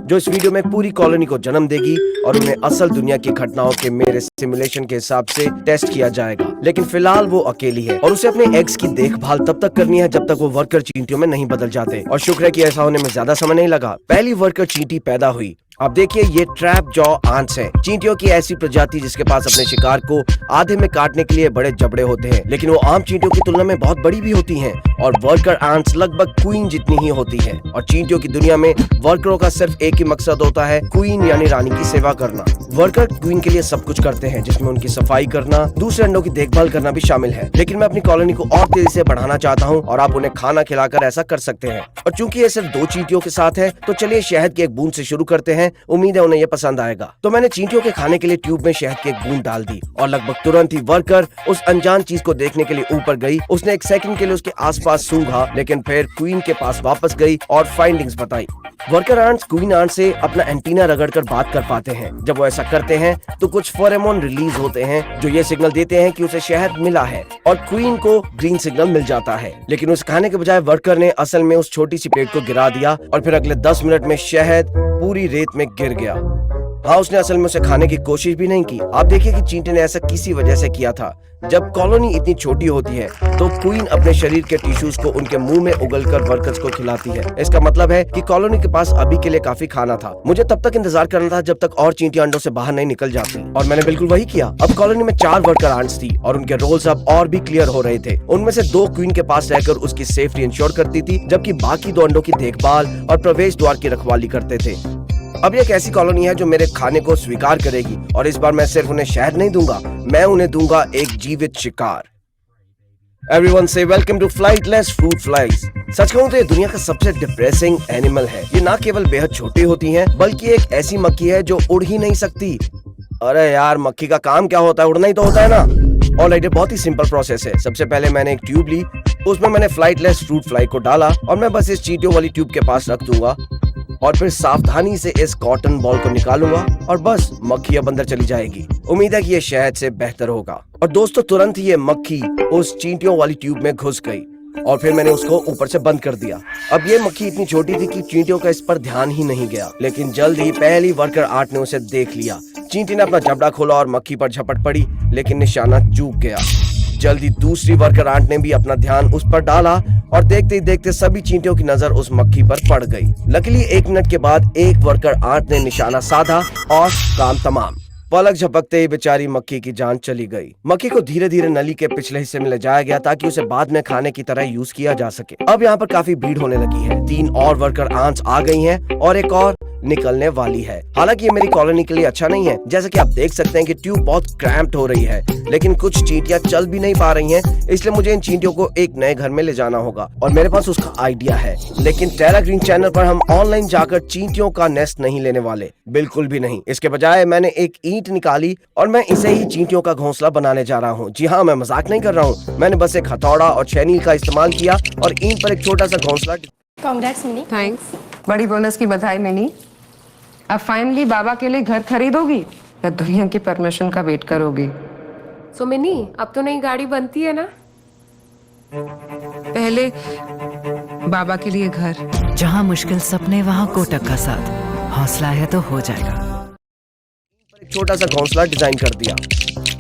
जो इस वीडियो में पूरी कॉलोनी को जन्म देगी और उन्हें असल दुनिया की घटनाओं के मेरे सिमुलेशन के हिसाब से टेस्ट किया जाएगा। लेकिन फिलहाल वो अकेली है और उसे अपने एग्स की देखभाल तब तक करनी है जब तक वो वर्कर चींटियों में नहीं बदल जाते। और शुक्र है कि ऐसा होने में ज्यादा समय नहीं लगा। पहली वर्कर चींटी पैदा हुई। अब देखिए, ये ट्रैप जॉ आंट्स है, चींटियों की ऐसी प्रजाति जिसके पास अपने शिकार को आधे में काटने के लिए बड़े जबड़े होते हैं, लेकिन वो आम चींटियों की तुलना में बहुत बड़ी भी होती हैं। और वर्कर आंट्स लगभग क्वीन जितनी ही होती है। और चींटियों की दुनिया में वर्करों का सिर्फ एक ही मकसद होता है, क्वीन यानी रानी की सेवा करना। वर्कर क्वीन के लिए सब कुछ करते हैं, जिसमें उनकी सफाई करना, दूसरे अंडों की देखभाल करना भी शामिल है। लेकिन मैं अपनी कॉलोनी को और तेजी से बढ़ाना चाहता हूँ और आप उन्हें खाना खिलाकर ऐसा कर सकते हैं। और चूंकि ये सिर्फ 2 चींटियों के साथ है, तो चलिए शहद की एक बूंद से शुरू करते हैं। उम्मीद है उन्हें ये पसंद आएगा। तो मैंने चींटियों के खाने के लिए ट्यूब में शहद की एक बूंद डाल दी और लगभग तुरंत ही वर्कर उस अनजान चीज को देखने के लिए ऊपर गई। उसने एक सेकंड के लिए उसके आसपास सूंघा, लेकिन फिर क्वीन के पास वापस गई और फाइंडिंग्स बताई। वर्कर आंट्स क्वीन आंट से अपना एंटीना रगड़कर बात कर पाते हैं। जब वो ऐसा करते हैं तो कुछ फेरोमोन रिलीज होते हैं जो ये सिग्नल देते हैं कि उसे शहद मिला है और क्वीन को ग्रीन सिग्नल मिल जाता है। लेकिन उस खाने के बजाय वर्कर ने असल में उस छोटी सी प्लेट को गिरा दिया और फिर अगले 10 मिनट में शहद पूरी रेत में गिर गया। हाँ, उसने असल में उसे खाने की कोशिश भी नहीं की। आप देखिए कि चींटी ने ऐसा किसी वजह से किया था। जब कॉलोनी इतनी छोटी होती है तो क्वीन अपने शरीर के टिश्यूज को उनके मुंह में उगलकर वर्कर्स को खिलाती है। इसका मतलब है कि कॉलोनी के पास अभी के लिए काफी खाना था। मुझे तब तक इंतजार करना था जब तक और चींटियां अंडों से बाहर नहीं निकल जाती, और मैंने बिल्कुल वही किया। अब कॉलोनी में 4 वर्कर आंट्स थी और उनके रोल्स अब और भी क्लियर हो रहे थे। उनमें से 2 क्वीन के पास रहकर उसकी सेफ्टी इंश्योर करती थी, जबकि बाकी 2 अंडों की देखभाल और प्रवेश द्वार की रखवाली करते थे। अब ये एक ऐसी कॉलोनी है जो मेरे खाने को स्वीकार करेगी, और इस बार मैं सिर्फ उन्हें शहद नहीं दूंगा, मैं उन्हें दूंगा एक जीवित शिकार। Everyone say welcome to flightless fruit flies। सच कहूँ तो ये दुनिया का सबसे डिप्रेसिंग एनिमल है। ये ना केवल बेहद छोटी होती हैं, बल्कि एक ऐसी मक्खी है जो उड़ ही नहीं सकती। अरे यार, मक्खी का काम क्या होता है? उड़ना ही तो होता है ना। ऑलराइट, ये बहुत ही सिंपल प्रोसेस है। सबसे पहले मैंने एक ट्यूब ली, उसमें मैंने फ्लाइटलेस फ्रूट फ्लाई को डाला और मैं बस इस चींटियों वाली ट्यूब के पास रख दूंगा और फिर सावधानी से इस कॉटन बॉल को निकालूंगा और बस मक्खी अब अंदर चली जाएगी। उम्मीद है कि ये शहद से बेहतर होगा। और दोस्तों, तुरंत ही ये मक्खी उस चींटियों वाली ट्यूब में घुस गई और फिर मैंने उसको ऊपर से बंद कर दिया। अब ये मक्खी इतनी छोटी थी कि चींटियों का इस पर ध्यान ही नहीं गया, लेकिन जल्द ही पहली वर्कर आंट ने उसे देख लिया। चींटी ने अपना जबड़ा खोला और मक्खी पर झपट पड़ी, लेकिन निशाना चूक गया। जल्दी दूसरी वर्कर आंट ने भी अपना ध्यान उस पर डाला और देखते ही देखते सभी चींटियों की नजर उस मक्खी पर पड़ गई। लकीली 1 मिनट के बाद एक वर्कर आंट ने निशाना साधा और काम तमाम। पलक झपकते ही बेचारी मक्खी की जान चली गई। मक्खी को धीरे धीरे नली के पिछले हिस्से में ले जाया गया ताकि उसे बाद में खाने की तरह यूज किया जा सके। अब यहाँ पर काफी भीड़ होने लगी है। 3 और वर्कर आंट्स आ गई हैं और एक और निकलने वाली है। हालांकि ये मेरी कॉलोनी के लिए अच्छा नहीं है। जैसा कि आप देख सकते हैं कि ट्यूब बहुत क्रैम्प्ड हो रही है, लेकिन कुछ चींटियां चल भी नहीं पा रही हैं, इसलिए मुझे इन चींटियों को एक नए घर में ले जाना होगा और मेरे पास उसका आइडिया है। लेकिन टेरा ग्रीन चैनल पर हम ऑनलाइन जाकर चींटियों का नेस्ट नहीं लेने वाले, बिल्कुल भी नहीं। इसके बजाय मैंने एक ईंट निकाली और मैं इसे ही चींटियों का घोंसला बनाने जा रहा हूँ। जी हाँ, मैं मजाक नहीं कर रहा हूँ। मैंने बस एक हथौड़ा और छेनी का इस्तेमाल किया और ईंट पर एक छोटा सा घोंसला। Congrats mini. थैंक्स। बड़ी बोनस की बधाई मिनी। अब फाइनली बाबा के लिए घर खरीदोगी या दुनिया की परमिशन का वेट करोगी? सो मिनी, अब तो नई गाड़ी बनती है ना? पहले बाबा के लिए घर। जहाँ मुश्किल सपने वहाँ कोटक का साथ। हौसला है तो हो जाएगा। एक छोटा सा घोंसला डिजाइन कर दिया।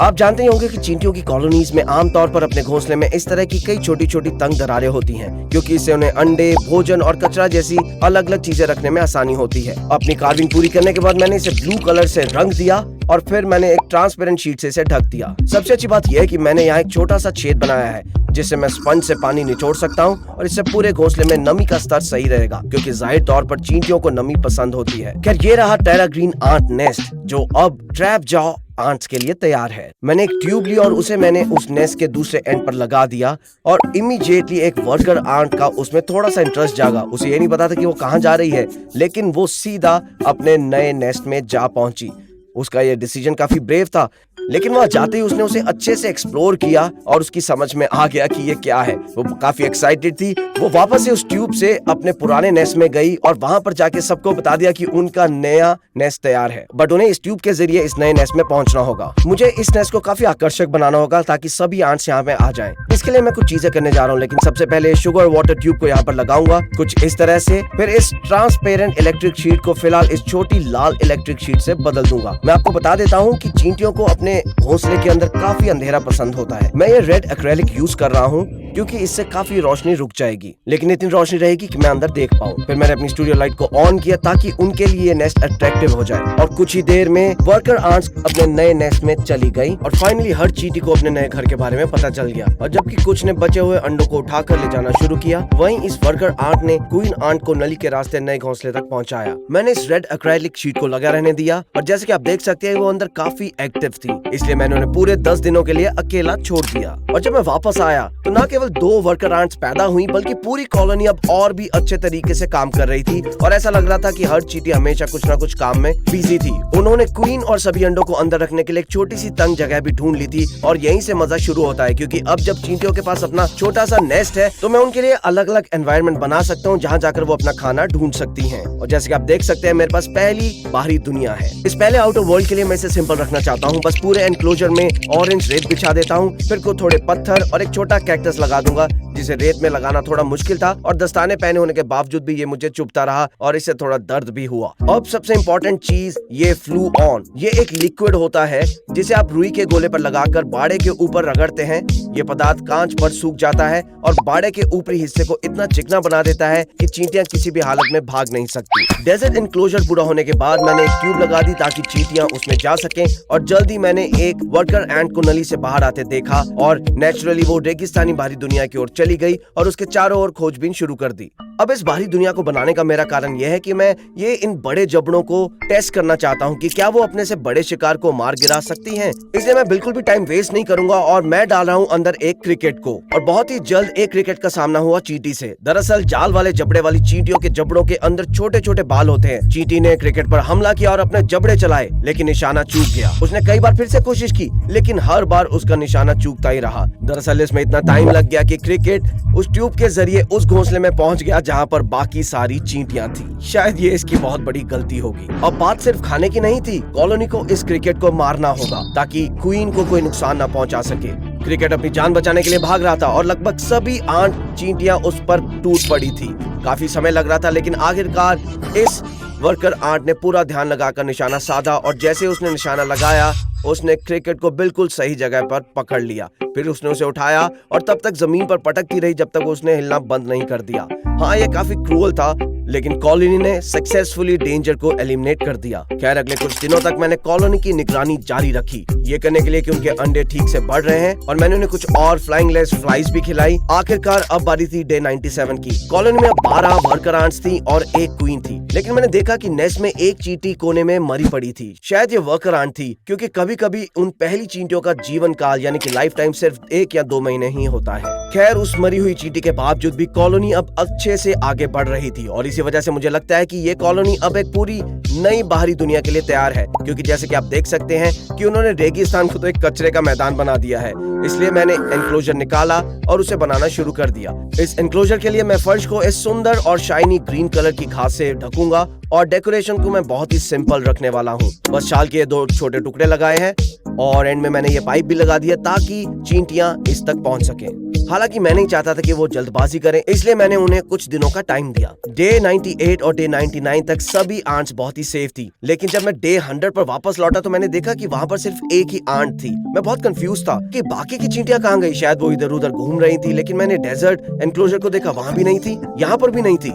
आप जानते ही होंगे कि चींटियों की कॉलोनीज में आमतौर पर अपने घोंसले में इस तरह की कई छोटी छोटी तंग दरारें होती हैं, क्योंकि इससे उन्हें अंडे, भोजन और कचरा जैसी अलग अलग चीजें रखने में आसानी होती है। अपनी कार्विंग पूरी करने के बाद मैंने इसे ब्लू कलर से रंग दिया और फिर मैंने एक ट्रांसपेरेंट शीट से इसे ढक दिया। सबसे अच्छी बात यह है कि मैंने यहाँ एक छोटा सा छेद बनाया है जिससे मैं स्पंज से पानी निचोड़ सकता हूँ और इससे पूरे घोंसले में नमी का स्तर सही रहेगा, क्योंकि जाहिर तौर पर चींटियों को नमी पसंद होती है। खैर, ये रहा टेरा ग्रीन आंट नेस्ट, जो अब ट्रैप जॉ आंट्स के लिए तैयार है। मैंने एक ट्यूब ली और उसे मैंने उस नेस्ट के दूसरे एंड पर लगा दिया और इमीडिएटली एक वर्कर आंट का उसमें थोड़ा सा इंटरेस्ट जागा। उसे ये नहीं पता था कि वो कहाँ जा रही है, लेकिन वो सीधा अपने नए नेस्ट में जा पहुंची। उसका ये डिसीजन काफी ब्रेव था, लेकिन वहां जाते ही उसने उसे अच्छे से एक्सप्लोर किया और उसकी समझ में आ गया कि ये क्या है। वो काफी एक्साइटेड थी। वो वापस से उस ट्यूब से अपने पुराने नेस्ट में गई और वहां पर जाके सबको बता दिया कि उनका नया नेस्ट तैयार है, बट उन्हें इस ट्यूब के जरिए इस नए नेस्ट में पहुंचना होगा। मुझे इस नेस्ट को काफी आकर्षक बनाना होगा ताकि सभी आंट्स यहाँ पे आ जाएं। इसके लिए मैं कुछ चीजें करने जा रहा हूँ, लेकिन सबसे पहले शुगर वाटर ट्यूब को यहाँ पर लगाऊंगा कुछ इस तरह से। फिर इस ट्रांसपेरेंट इलेक्ट्रिक शीट को फिलहाल इस छोटी लाल इलेक्ट्रिक शीट से बदल दूंगा। मैं आपको बता देता हूँ कि चींटियों को अपने घोंसले के अंदर काफी अंधेरा पसंद होता है। मैं ये रेड एक्रेलिक यूज कर रहा हूँ क्योंकि इससे काफी रोशनी रुक जाएगी, लेकिन इतनी रोशनी रहेगी कि मैं अंदर देख पाऊँ। फिर मैंने अपनी स्टूडियो लाइट को ऑन किया ताकि उनके लिए नेस्ट अट्रैक्टिव हो जाए, और कुछ ही देर में वर्कर आंट्स अपने नए नेस्ट में चली गई और फाइनली हर चींटी को अपने नए घर के बारे में पता चल गया। और जबकि कुछ ने बचे हुए अंडों को उठाकर ले जाना शुरू किया, वहीं इस वर्कर आंट ने क्वीन आंट को नली के रास्ते नए घोंसले तक पहुंचाया। मैंने इस रेड एक्रेलिक शीट को लगा रहने दिया और जैसे कि आप देख सकते हैं वो अंदर काफी एक्टिव थी, इसलिए मैंने उन्हें पूरे 10 दिनों के लिए अकेला छोड़ दिया। और जब मैं वापस आया तो न केवल 2 वर्कर आंट्स पैदा हुई, बल्कि पूरी कॉलोनी अब और भी अच्छे तरीके से काम कर रही थी और ऐसा लग रहा था कि हर चींटी हमेशा कुछ ना कुछ काम में बिजी थी। उन्होंने क्वीन और सभी अंडों को अंदर रखने के लिए एक छोटी सी तंग जगह भी ढूंढ ली थी, और यहीं से मजा शुरू होता है, क्योंकि अब जब चींटियों के पास अपना छोटा सा नेस्ट है तो मैं उनके लिए अलग अलग एनवायरनमेंट बना सकता हूँ जहाँ जाकर वो अपना खाना ढूंढ सकती हैं। और जैसे कि आप देख सकते हैं मेरे पास पहली बाहरी दुनिया है। इस पहले आउटर वर्ल्ड के लिए मैं इसे सिंपल रखना चाहता हूँ। बस पूरे एनक्लोजर में ऑरेंज रेत बिछा देता हूँ, फिर को थोड़े पत्थर और एक छोटा कैक्टस लगा दूंगा, जिसे रेत में लगाना थोड़ा मुश्किल था और दस्ताने पहने होने के बावजूद भी ये मुझे चुभता रहा और इससे थोड़ा दर्द भी हुआ। अब सबसे इम्पोर्टेंट चीज, ये फ्लू ऑन। ये एक लिक्विड होता है जिसे आप रुई के गोले पर लगाकर बाड़े के ऊपर रगड़ते हैं। ये पदार्थ कांच पर सूख जाता है और बाड़े के ऊपरी हिस्से को इतना चिकना बना देता है कि चींटियां किसी भी हालत में भाग नहीं सकती। डेजर्ट एनक्लोजर पूरा होने के बाद मैंने एक ट्यूब लगा दी ताकि चींटियां उसमें जा सकें, और जल्दी मैंने एक वर्कर एंट को नली से बाहर आते देखा और नेचुरली वो रेगिस्तानी बाहरी दुनिया की ओर चली गई और उसके चारों ओर खोजबीन शुरू कर दी। अब इस बाहरी दुनिया को बनाने का मेरा कारण यह है कि मैं ये इन बड़े जबड़ों को टेस्ट करना चाहता हूँ कि क्या वो अपने से बड़े शिकार को मार गिरा सकती हैं। इसलिए मैं बिल्कुल भी टाइम वेस्ट नहीं करूंगा और मैं डाल रहा हूँ अंदर एक क्रिकेट को। और बहुत ही जल्द एक क्रिकेट का सामना हुआ चींटी से। दरअसल जाल वाले जबड़े वाली चींटियों के जबड़ों के अंदर छोटे छोटे बाल होते हैं। चींटी ने क्रिकेट पर हमला किया और अपने जबड़े चलाए, लेकिन निशाना चूक गया। उसने कई बार फिर से कोशिश की, लेकिन हर बार उसका निशाना चूकता ही रहा। दरअसल इसमें इतना टाइम लग गया कि क्रिकेट उस ट्यूब के जरिए उस घोंसले में पहुंच गया जहां पर बाकी सारी चींटियां थी। शायद ये इसकी बहुत बड़ी गलती होगी। अब बात सिर्फ खाने की नहीं थी, कॉलोनी को इस क्रिकेट को मारना होगा ताकि क्वीन को कोई नुकसान न पहुंचा सके। क्रिकेट अपनी जान बचाने के लिए भाग रहा था और लगभग सभी आंट चींटियां उस पर टूट पड़ी थी। काफी समय लग रहा था, लेकिन आखिरकार इस वर्कर आंट ने पूरा ध्यान लगाकर निशाना साधा और जैसे उसने निशाना लगाया उसने क्रिकेट को बिल्कुल सही जगह पर पकड़ लिया। फिर उसने उसे उठाया और तब तक जमीन पर पटकती रही जब तक उसने हिलना बंद नहीं कर दिया। हाँ, ये काफी क्रूअल था, लेकिन कॉलोनी ने सक्सेसफुली डेंजर को एलिमिनेट कर दिया। खैर, अगले कुछ दिनों तक मैंने कॉलोनी की निगरानी जारी रखी, ये करने के लिए कि उनके अंडे ठीक से बढ़ रहे हैं, और मैंने उन्हें कुछ और फ्लाइंग लेस फ्लाइज भी खिलाई। आखिरकार अब बारी थी डे 97 की। कॉलोनी में 12 वर्कर आंट्स थी और एक क्वीन थी, लेकिन मैंने देखा कि नेस्ट में एक चींटी कोने में मरी पड़ी थी। शायद ये वर्कर आंट थी, क्योंकि कभी कभी उन पहली चींटियों का जीवन काल यानी कि लाइफ टाइम सिर्फ 1 या 2 महीने ही होता है। खैर, उस मरी हुई चींटी के बावजूद भी कॉलोनी अब अच्छे से आगे बढ़ रही थी, और इसी वजह से मुझे लगता है कि ये कॉलोनी अब एक पूरी नई बाहरी दुनिया के लिए तैयार है, क्योंकि जैसे कि आप देख सकते हैं कि उन्होंने रेगिस्तान को तो एक कचरे का मैदान बना दिया है। इसलिए मैंने एनक्लोजर निकाला और उसे बनाना शुरू कर दिया। इस एनक्लोजर के लिए मैं फर्श को इस सुंदर और शाइनी ग्रीन कलर की घास से ढकूंगा और डेकोरेशन को मैं बहुत ही सिंपल रखने वाला हूँ। बस शाल के 2 छोटे टुकड़े लगाए हैं और एंड में मैंने ये पाइप भी लगा दिया ताकि चींटियां इस तक पहुंच सकें। हालांकि मैं नहीं चाहता था कि वो जल्दबाजी करें, इसलिए मैंने उन्हें कुछ दिनों का टाइम दिया। डे 98 और डे 99 तक सभी आंट्स बहुत ही सेफ थी, लेकिन जब मैं डे 100 पर वापस लौटा तो मैंने देखा कि वहां पर सिर्फ एक ही आंट थी। मैं बहुत कंफ्यूज था कि बाकी की चींटियां कहाँ गई। शायद वो इधर उधर घूम रही थी, लेकिन मैंने डेजर्ट एनक्लोजर को देखा, वहां भी नहीं थी, यहाँ पर भी नहीं थी।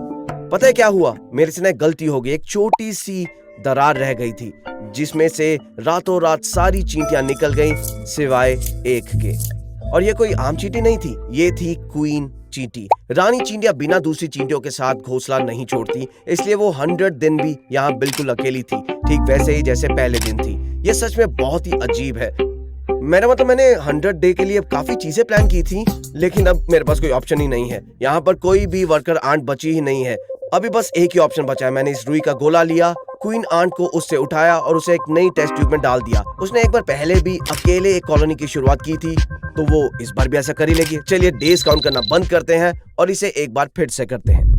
पता है क्या हुआ? मेरे से ना गलती हो गई। एक छोटी सी दरार रह गई थी जिसमें से रातों रात सारी चींटियां निकल गईं सिवाय एक के। और ये कोई आम चींटी नहीं थी, ये थी क्वीन चींटी। रानी चींटियां बिना दूसरी चींटियों के साथ घोंसला नहीं छोड़ती, इसलिए वो 100 दिन भी यहाँ बिल्कुल अकेली थी, ठीक वैसे ही जैसे पहले दिन थी। ये सच में बहुत ही अजीब है। मेरा मतलब मैंने 100 डे के लिए काफी चीजें प्लान की थी, लेकिन अब मेरे पास कोई ऑप्शन ही नहीं है। यहाँ पर कोई भी वर्कर आंट बची ही नहीं है। अभी बस एक ही ऑप्शन बचा है। मैंने इस रुई का गोला लिया क्वीन आंट को उससे उठाया और उसे एक नई टेस्ट ट्यूब में डाल दिया। उसने एक बार पहले भी अकेले एक कॉलोनी की शुरुआत की थी, तो वो इस बार भी ऐसा कर ही लेगी। चलिए डेज काउंट करना बंद करते हैं और इसे एक बार फिर से करते हैं।